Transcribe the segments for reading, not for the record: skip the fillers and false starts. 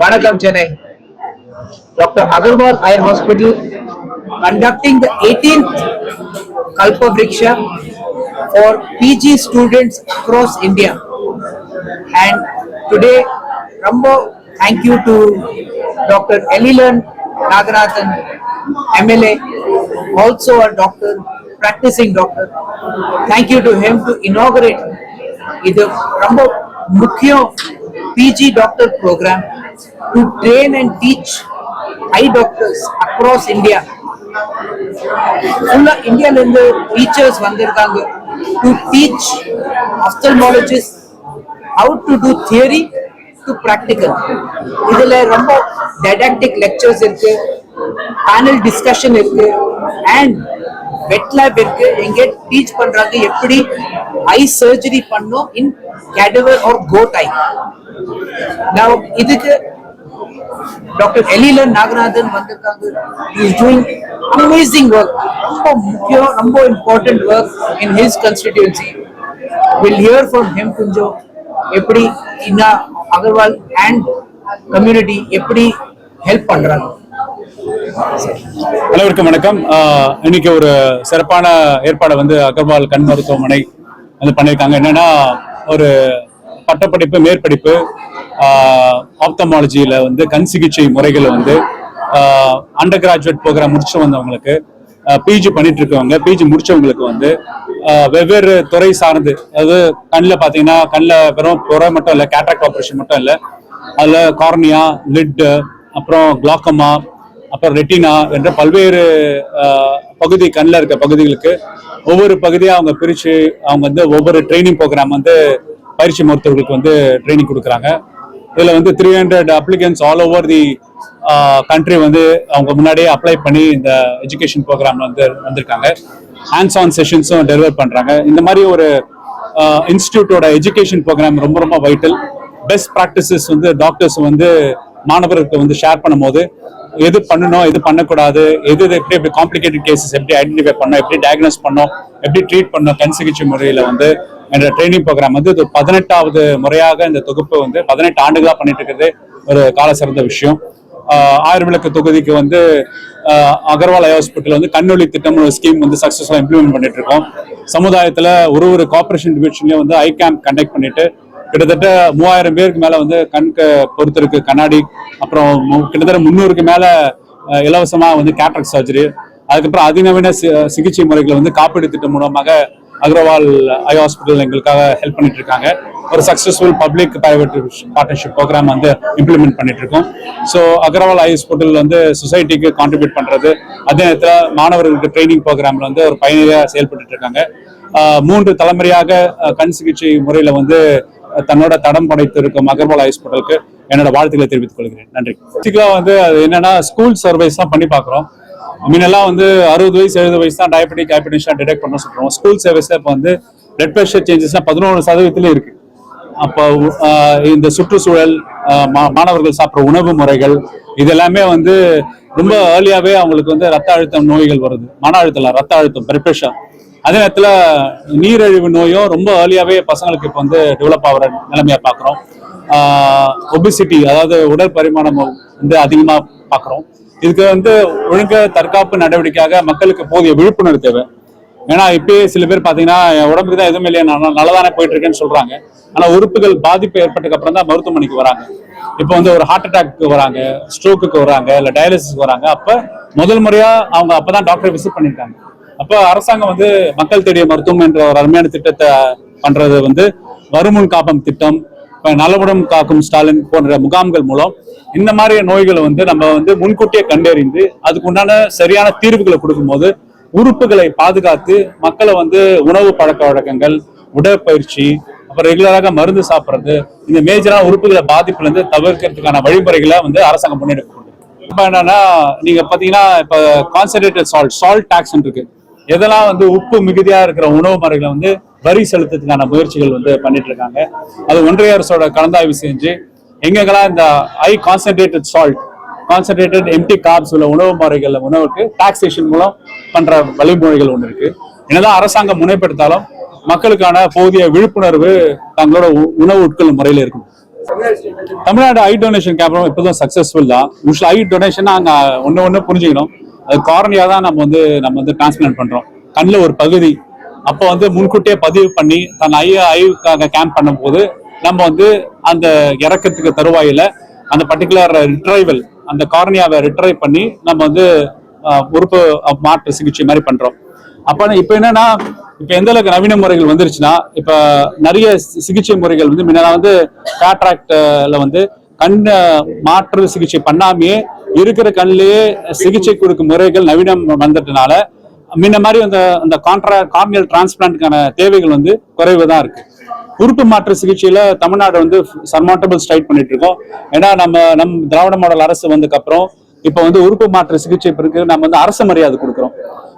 Vanakkam Chennai. Dr. Agarwal Eye Hospital conducting the 18th Kalpa Vriksha for PG students across India. And today, Rambo, thank you to Dr. Elilan Naganathan, MLA, also a doctor, practicing doctor. Thank you to him to inaugurate the Rambo Mukhya PG doctor program to train and teach eye doctors across India. Full India teachers vandirukanga to teach ophthalmologists how to do theory to practical. Idhula romba didactic lectures irukku, panel discussion irukku and wet lab irukku. Inge teach பண்றாங்க எப்படி eye surgery பண்ணனும் in cadaver or goat eye. Now இதுக்கு Dr. Elilan Naganathan vandirukanga. He is doing amazing work, ரொம்ப important work in his constituency. We'll hear from him kunjo எப்படி Inna Agarwal and community எப்படி help பண்றாங்க. அனைவருக்கும் வணக்கம். இன்னைக்கு ஒரு சிறப்பான ஏற்பாடை வந்து அகர்வால் கண் மருத்துவமனை வந்து பண்ணியிருக்காங்க. என்னன்னா ஒரு பட்டப்படிப்பு மேற்படிப்பு ஆப்தமாலஜியில வந்து கண் சிகிச்சை முறைகளை வந்து அண்டர் கிராஜுவேட் ப்ரோக்ராம் முடிச்சு வந்தவங்களுக்கு, பிஜி பண்ணிட்டு இருக்கவங்க, பிஜி முடிச்சவங்களுக்கு வந்து வெவ்வேறு துறை சார்ந்து, அதாவது கண்ணில் பார்த்தீங்கன்னா கண்ணில் வெறும் புறை மட்டும் இல்லை, கேட்ராக்ட் ஆப்ரேஷன் மட்டும் இல்லை, அதில் கார்னியா, லிட், அப்புறம் குளாக்கமா, அப்புறம் ரெட்டினா என்ற பல்வேறு பகுதி கண்ணில் இருக்க பகுதிகளுக்கு ஒவ்வொரு பகுதியாக அவங்க பிரித்து அவங்க வந்து ஒவ்வொரு ட்ரைனிங் ப்ரோக்ராம் வந்து பயிற்சி மருத்துவர்களுக்கு வந்து ட்ரைனிங் கொடுக்குறாங்க. இதில் வந்து 300 applicants all over the country வந்து அவங்க முன்னாடியே அப்ளை பண்ணி இந்த எஜுகேஷன் ப்ரோக்ராம் வந்து வந்திருக்காங்க. ஹேண்ட்ஸ் ஆன் செஷன்ஸும் டெலிவர் பண்ணுறாங்க. இந்த மாதிரி ஒரு இன்ஸ்டியூட்டோட எஜுகேஷன் ப்ரோக்ராம் ரொம்ப ரொம்ப வைட்டல். பெஸ்ட் ப்ராக்டிசஸ் வந்து டாக்டர்ஸ் வந்து மாணவர்களுக்கு வந்து ஷேர் பண்ணும் போது எது பண்ணணும், எது பண்ணக்கூடாது, எப்படி காம்ப்ளிகேட்டட் கேசஸ் எப்படி ஐடென்டிஃபை பண்ணணும், எப்படி டயக்னோஸ் பண்ணணும், எப்படி ட்ரீட் பண்ணணும் கண் சிகிச்சை முறையில் வந்து என்ற ட்ரைனிங் ப்ரோக்ராம் வந்து 18வது முறையாக இந்த தொகுப்பு வந்து 18 ஆண்டுகளாக பண்ணிட்டு இருக்கிறது ஒரு கால சிறந்த விஷயம். ஆயிரவிளக்கு தொகுதிக்கு வந்து அகர்வால் ஐ ஹாஸ்பிட்டல் வந்து கண்ணொளி திட்டம் ஒரு ஸ்கீம் வந்து சக்சஸ்ஃபுல்லாக இம்ப்ளிமெண்ட் பண்ணிட்டு இருக்கோம். சமுதாயத்தில் ஒரு கார்பரேஷன் டிவிஷன்லேயும் வந்து ஐ கேம்ப் கண்டக்ட் பண்ணிட்டு கிட்டத்தட்ட 3000 பேருக்கு மேல வந்து கண்ணுக்கு பொறுத்திருக்கு கண்ணாடி, அப்புறம் கிட்டத்தட்ட 300க்கு மேல இலவசமா வந்து கேட்ராக்ட் சர்ஜரி, அதுக்கப்புறம் அதிநவீன சிகிச்சை முறைகளை வந்து காப்பீடு திட்டம் மூலமாக அகர்வால் ஐ ஹாஸ்பிட்டல் எங்களுக்காக ஹெல்ப் பண்ணிட்டு இருக்காங்க. ஒரு successful public private partnership programme வந்து இம்ப்ளிமெண்ட் பண்ணிட்டு இருக்கோம். ஸோ அகர்வால் ஐ ஹாஸ்பிட்டல் வந்து சொசைட்டிக்கு கான்ட்ரிபியூட் பண்றது, அதே நேரத்தில் மாணவர்களுக்கு ட்ரைனிங் ப்ரோக்ராம்ல வந்து ஒரு பயணியாக செயல்பட்டு இருக்காங்க. 3 தலைமுறையாக கண் சிகிச்சை முறையில வந்து தன்னோட தடம் படைத்து இருக்கும் அகர்வால் ஹாஸ்பிட்டலுக்கு என்னோட வாழ்த்துக்களை தெரிவித்துக் கொள்கிறேன். நன்றி. பேசிக்கலா வந்து அது என்னன்னா ஸ்கூல் சர்வைஸ் தான் பண்ணி பார்க்குறோம். முன்னெல்லாம் வந்து 60 வயசு 70 வயசு தான் டயபெட்டிக் ஹைப்பர்டென்ஷன் டிடெக்ட் பண்ண சொல்றோம். ஸ்கூல் சர்வீஸ்ல இப்போ வந்து பிளட் ப்ரெஷர் சேஞ்சஸ்லாம் 11% இருக்கு. அப்போ இந்த சுற்றுச்சூழல், மாணவர்கள் சாப்பிட்ற உணவு முறைகள், இதெல்லாமே வந்து ரொம்ப ஏர்லியாவே அவங்களுக்கு வந்து ரத்த அழுத்தம் நோய்கள் வருது. மன அழுத்தம், ரத்த அழுத்தம், பிளட் ப்ரெஷர். அதே நேரத்தில் நீரிழிவு நோயும் ரொம்ப ஏர்லியாவே பசங்களுக்கு இப்போ வந்து டெவலப் ஆகிற நிலைமையா பார்க்குறோம். ஒபிசிட்டி, அதாவது உடல் பரிமாணம் வந்து அதிகமாக பார்க்குறோம். இதுக்கு வந்து ஒழுங்க தற்காப்பு நடவடிக்கையாக மக்களுக்கு போதிய விழிப்புணர்வு தேவை. ஏன்னா இப்பயே சில பேர் பார்த்தீங்கன்னா உடம்புக்கு தான் எதுவும் இல்லையா, நல்லதானே போயிட்டு இருக்கேன்னு சொல்றாங்க. ஆனால் உறுப்புகள் பாதிப்பு ஏற்பட்டதுக்கு அப்புறம் தான் மருத்துவமனைக்கு வராங்க. இப்போ வந்து ஒரு ஹார்ட் அட்டாக்கு வராங்க, ஸ்ட்ரோக்குக்கு வராங்க, இல்லை டயாலிசிஸ்க்கு வராங்க. அப்போ முதல் முறையா அவங்க அப்பதான் டாக்டரை விசிட் பண்ணியிருக்காங்க. அப்போ அரசாங்கம் வந்து மக்கள் தேடிய மருத்துவம் என்ற ஒரு அருமையான திட்டத்தை பண்றது வந்து வருமுன் காப்பம் திட்டம், நலமுடன் காக்கும் ஸ்டாலின் போன்ற முகாம்கள் மூலம் இந்த மாதிரி நோய்களை வந்து நம்ம வந்து முன்கூட்டியே கண்டறிந்து அதுக்கு உண்டான சரியான தீர்வுகளை கொடுக்கும்போது உறுப்புகளை பாதுகாத்து மக்களை வந்து உணவு பழக்க வழக்கங்கள், உடற்பயிற்சி, அப்புறம் ரெகுலராக மருந்து சாப்பிட்றது, இந்த மேஜரான உறுப்புகளை பாதிப்புல இருந்து தவிர்க்கிறதுக்கான வழிமுறைகளை வந்து அரசாங்கம் முன்னெடுக்க. இப்ப என்னன்னா நீங்க பாத்தீங்கன்னா இப்ப கான்சன்ட்ரேட்டட் சால்ட் டாக்ஸ் இருக்கு. எதெல்லாம் வந்து உப்பு மிகுதியா இருக்கிற உணவு முறைகளை வந்து வரி செலுத்துறதுக்கான முயற்சிகள் வந்து பண்ணிட்டு இருக்காங்க. அது ஒன்றிய அரசோட கலந்தாய்வு செஞ்சு எங்கெல்லாம் இந்த high concentrated salt, concentrated empty carbs உள்ள உணவு முறைகள் உணவுக்கு டாக்ஸேஷன் மூலம் பண்ற வழிமுறைகள் ஒன்று இருக்கு. என்னதான் அரசாங்கம் முனைப்படுத்தாலும் மக்களுக்கான போதிய விழிப்புணர்வு தங்களோட உணவு உட்கொள்ளும் முறையில இருக்கும். தமிழ்நாடு ஐ டொனேஷன் கேம்ப் இப்போதான் சக்சஸ்ஃபுல் தான். யூஸ்வல் ஐ டொனேஷன் அங்கே ஒன்று புரிஞ்சுக்கணும். அது கார்னியா தான் நம்ம வந்து டிரான்ஸ்பிளான்ட் பண்றோம், கண்ணில் ஒரு பகுதி. அப்போ வந்து முன்கூட்டியே பதிவு பண்ணி தன் ஐக்காக கேம்ப் பண்ணும்போது நம்ம வந்து அந்த இறக்கத்துக்கு தருவாயில அந்த பர்டிகுலர் ரிட்ரைவல், அந்த கார்னியாவை ரிட்ரைவ் பண்ணி நம்ம வந்து உறுப்பு மாற்று சிகிச்சை மாதிரி பண்றோம். அப்ப இப்ப என்னன்னா, இப்ப எந்த அளவுக்கு நவீன முறைகள் வந்துருச்சுன்னா, இப்ப நிறைய சிகிச்சை முறைகள் வந்து முன்னாடி வந்து கேட்ராக்ட்ல வந்து கண் மாற்று சிகிச்சை பண்ணாமையே இருக்கிற கண்ணிலேயே சிகிச்சை கொடுக்கும் முறைகள் நவீனம் வந்ததுனால முன்ன மாதிரி அந்த கார்னியல் டிரான்ஸ்பிளான்ட்கான தேவைகள் வந்து குறைவு தான் இருக்கு. உறுப்பு மாற்று சிகிச்சையில தமிழ்நாடு வந்து சர்மாண்டபிள் ஸ்ட்ரைட் பண்ணிட்டு இருக்கோம். ஏன்னா நம் திராவிட மாடல் அரசு வந்ததுக்கு அப்புறம் இப்ப வந்து உறுப்பு மாற்று சிகிச்சை பிறகு நம்ம வந்து அரசு மரியாதை கொடுக்குறோம்.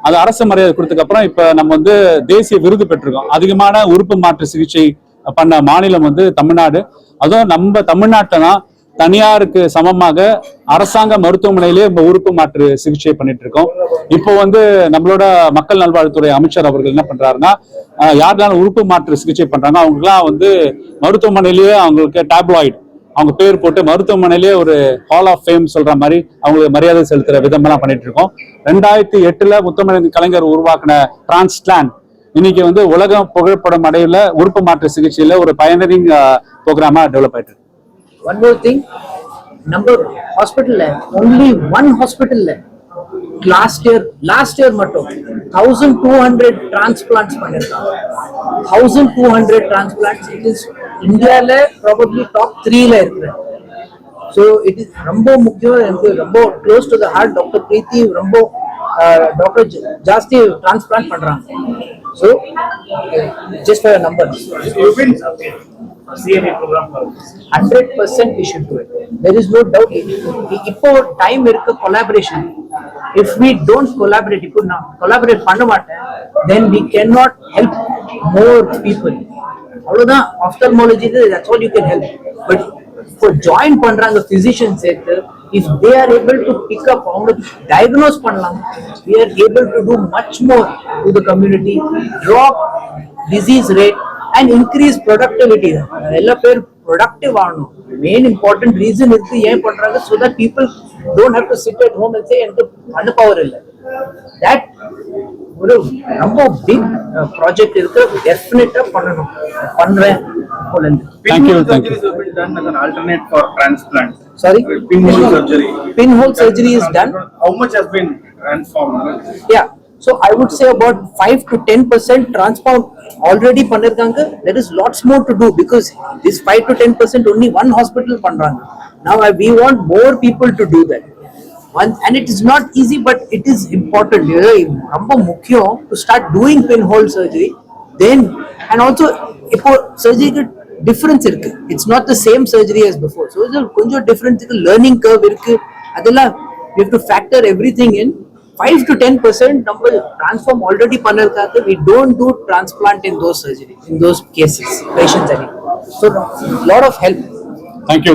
அது அரசு மரியாதை கொடுத்ததுக்கு அப்புறம் இப்ப நம்ம வந்து தேசிய விருது பெற்றிருக்கோம். அதிகமான உறுப்பு மாற்று சிகிச்சை பண்ண மாநிலம் வந்து தமிழ்நாடு. அதுவும் நம்ம தமிழ்நாட்டில் தான் தனியாருக்கு சமமாக அரசாங்க மருத்துவமனையிலே உறுப்பு மாற்று சிகிச்சை பண்ணிட்டு இருக்கோம். இப்போ வந்து நம்மளோட மக்கள் நல்வாழ்வுத்துறை அமைச்சர் அவர்கள் என்ன பண்றாருன்னா, யாருனாலும் உறுப்பு மாற்று சிகிச்சை பண்றாங்க அவங்களுக்குலாம் வந்து மருத்துவமனையிலேயே அவங்களுக்கு டேப்லாய்டு அவங்க பேர் போட்டு மருத்துவமனையிலேயே ஒரு ஹால் ஆஃப் ஃபேம் சொல்ற மாதிரி அவங்களுக்கு மரியாதை செலுத்துற விதமெல்லாம் பண்ணிட்டு இருக்கோம். 2008 முத்தமிழ் கலைஞர் உருவாக்கின டிரான்ஸ்பிளான்ட் இன்னைக்கு வந்து உலகம் புகழ்படும் அடையில உறுப்பு மாற்று சிகிச்சையில ஒரு பயனரிங் ப்ரோக்ராமா டெவலப் ஆயிட்டு. One more thing, number hospital only one hospital last year மட்டும் 1200 transplants பண்ணிருக்காங்க. 1200 transplants. It is Indiaல probably top 3 ல இருக்கு. So it is ரொம்ப முக்கியம், எனக்கு ரொம்ப close to the heart. Doctor Preethi ரொம்ப டாக்டர் ஜாஸ்தி transplant பண்றாங்க. So just for a number, CNA program 100% we should do it. There is no doubt. இப்போ time இருக்கு collaboration. If we don't collaborate, இப்போ நான் collaborate பண்ண மாட்டேன், then we cannot help more people. அவ்வளவுதான் ophthalmology, that's all you can help. But for join பண்றாங்க physicians சேர்த்து, if they are able to pick up, அவங்க diagnose பண்ணலாம், we are able to do much more to the community, drop disease rate and increase productivity. எல்லா பேர் productive ஆகணும். Main important reason இருக்கு ஏன் பண்றாங்க, so that people don't have to sit at home and say எனக்கு பண்ண power இல்லை. That ஒரு ரொம்ப big project இருக்கு, டெஃபினட்டா பண்ணணும். பண்றேன். Thank you. Surgeries have been done as an alternate for transplant. Sorry? Pinhole surgery. Pinhole surgery is done. How much has been transformed? Yeah. So I would say about 5 to 10% transplant already பண்ணிருக்காங்க. There is lots more to do because this 5 to 10% only one hospital பண்றாங்க. Now we want more people to do that. And it is not easy, but it is important. ரொம்ப முக்கியம் to start doing pinhole surgery. Then and also இப்போ surgery difference இருக்கு. It's not the same surgery as before. So கொஞ்சம் difference இருக்கு, learning curve இருக்கு. அதெல்லாம் you have to factor everything in. 5 to 10% நம்ம transform already பண்ணிருக்காங்க. We don't do transplant in those surgery, in those cases, patients anymore. So lot of help. Thank you.